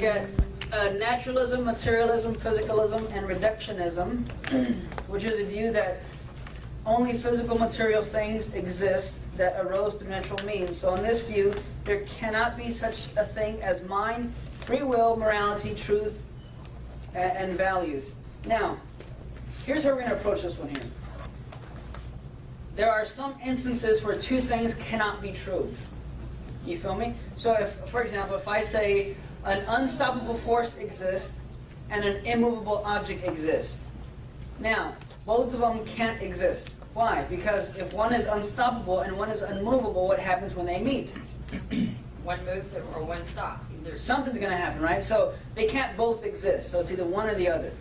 look at naturalism, materialism, physicalism, and reductionism, which is a view that only physical material things exist that arose through natural means. So in this view, there cannot be such a thing as mind, free will, morality, truth, and values. Now, here's how we're going to approach this one here. There are some instances where two things cannot be true. You feel me? So if, for example, if I say an unstoppable force exists and an immovable object exists. Now, both of them can't exist. Why? Because if one is unstoppable and one is unmovable, what happens when they meet? One moves or one stops. Either. Something's going to happen, right? So they can't both exist. So it's either one or the other.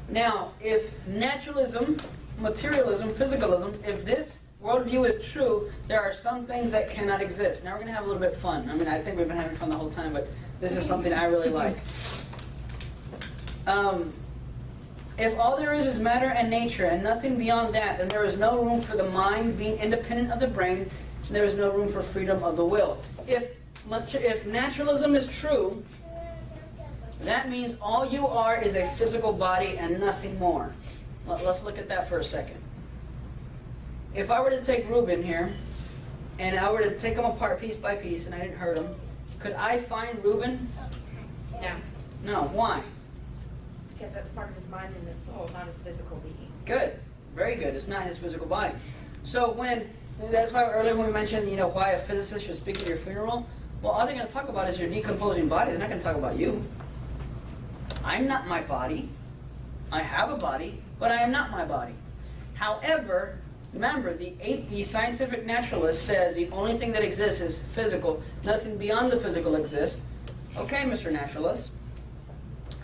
Now, if naturalism, materialism, physicalism, if this worldview is true, there are some things that cannot exist. Now we're going to have a little bit of fun. I mean, I think we've been having fun the whole time, but this is something I really like. If all there is matter and nature and nothing beyond that, then there is no room for the mind being independent of the brain, and there is no room for freedom of the will. If naturalism is true, that means all you are is a physical body and nothing more. Let's look at that for a second. If I were to take Reuben here, and I were to take him apart piece by piece, and I didn't hurt him, could I find Reuben? No. No. Why? Because that's part of his mind and his soul, not his physical being. Good. Very good. It's not his physical body. So that's why earlier when we mentioned, why a physicist should speak at your funeral, well, all they're going to talk about is your decomposing body. They're not going to talk about you. I'm not my body. I have a body, but I am not my body. However, remember, the scientific naturalist says the only thing that exists is physical. Nothing beyond the physical exists. Okay, Mr. Naturalist.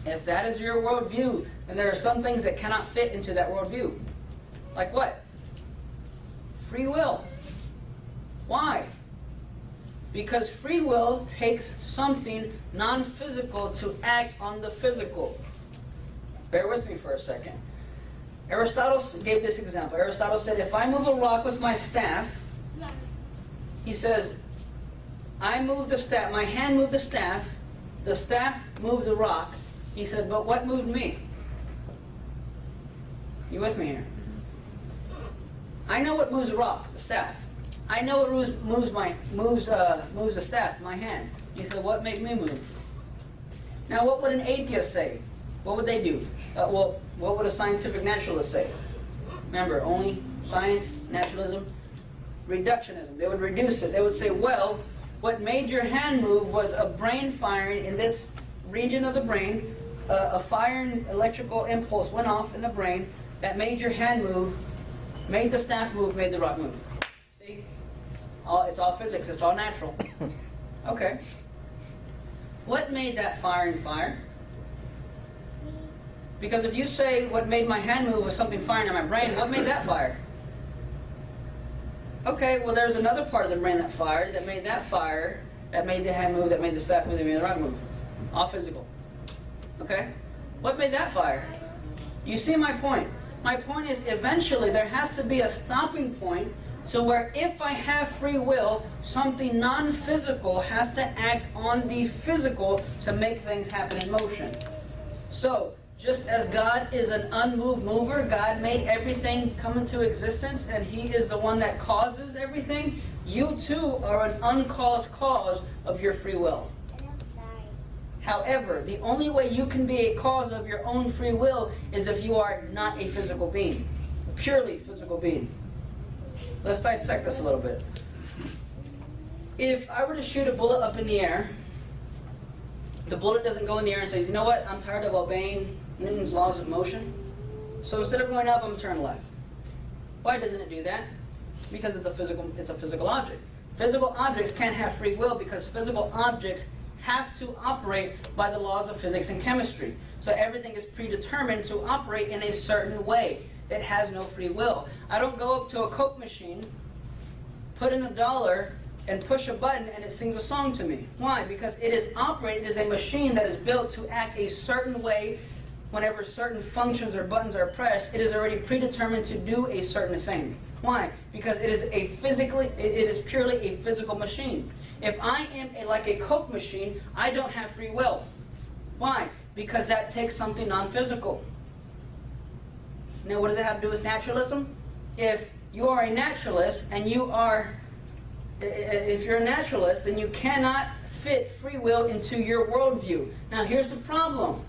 If that is your worldview, then there are some things that cannot fit into that worldview. Like what? Free will. Why? Because free will takes something non-physical to act on the physical. Bear with me for a second. Aristotle gave this example. Aristotle said, if I move a rock with my staff, he says, I move the staff, my hand moved the staff moved the rock. He said, but what moved me? You with me here? I know what moves a rock, the staff. I know what moves the staff, my hand. He said, what made me move? Now, what would an atheist say? What would they do? Well, what would a scientific naturalist say? Remember, only science, naturalism, reductionism. They would reduce it. They would say, well, what made your hand move was a brain firing in this region of the brain. A firing electrical impulse went off in the brain that made your hand move, made the staff move, made the rock move. See? It's all physics. It's all natural. Okay. What made that firing fire? Because if you say what made my hand move was something firing in my brain, what made that fire? Okay, well there's another part of the brain that fired, that made that fire, that made the hand move, that made the staff move, that made the rock move. All physical. Okay? What made that fire? You see my point. My point is eventually there has to be a stopping point so where if I have free will, something non-physical has to act on the physical to make things happen in motion. So, just as God is an unmoved mover, God made everything come into existence, and He is the one that causes everything, you too are an uncaused cause of your free will. However, the only way you can be a cause of your own free will is if you are not a physical being, a purely physical being. Let's dissect this a little bit. If I were to shoot a bullet up in the air, the bullet doesn't go in the air and says, you know what, I'm tired of obeying Newton's laws of motion. So instead of going up, I'm going to turn left. Why doesn't it do that? Because it's a physical object. Physical objects can't have free will because physical objects have to operate by the laws of physics and chemistry. So everything is predetermined to operate in a certain way. It has no free will. I don't go up to a Coke machine, put in $1, and push a button and it sings a song to me. Why? Because it is operated as a machine that is built to act a certain way. Whenever certain functions or buttons are pressed, it is already predetermined to do a certain thing. Why? Because it is purely a physical machine. If I am like a Coke machine, I don't have free will. Why? Because that takes something non-physical. Now, what does it have to do with naturalism? If you are a naturalist and if you're a naturalist, then you cannot fit free will into your worldview. Now, here's the problem.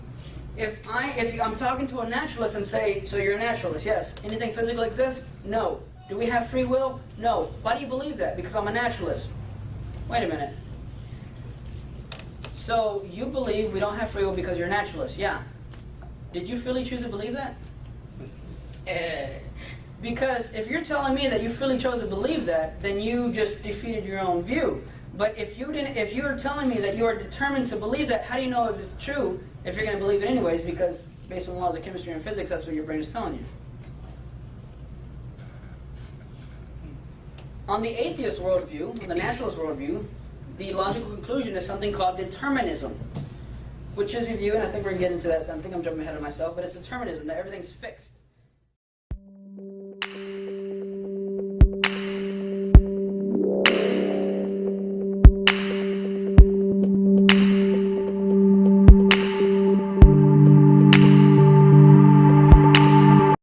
If I'm talking to a naturalist and say, so you're a naturalist, yes. Anything physical exists? No. Do we have free will? No. Why do you believe that? Because I'm a naturalist. Wait a minute. So you believe we don't have free will because you're a naturalist? Yeah. Did you freely choose to believe that? Because if you're telling me that you freely chose to believe that, then you just defeated your own view. But if you were telling me that you are determined to believe that, how do you know if it's true if you're going to believe it anyways? Because based on the laws of chemistry and physics, that's what your brain is telling you. On the atheist worldview, on the naturalist worldview, the logical conclusion is something called determinism, which is a view, and I think we're going to get into that. I think I'm jumping ahead of myself, but it's determinism, that everything's fixed.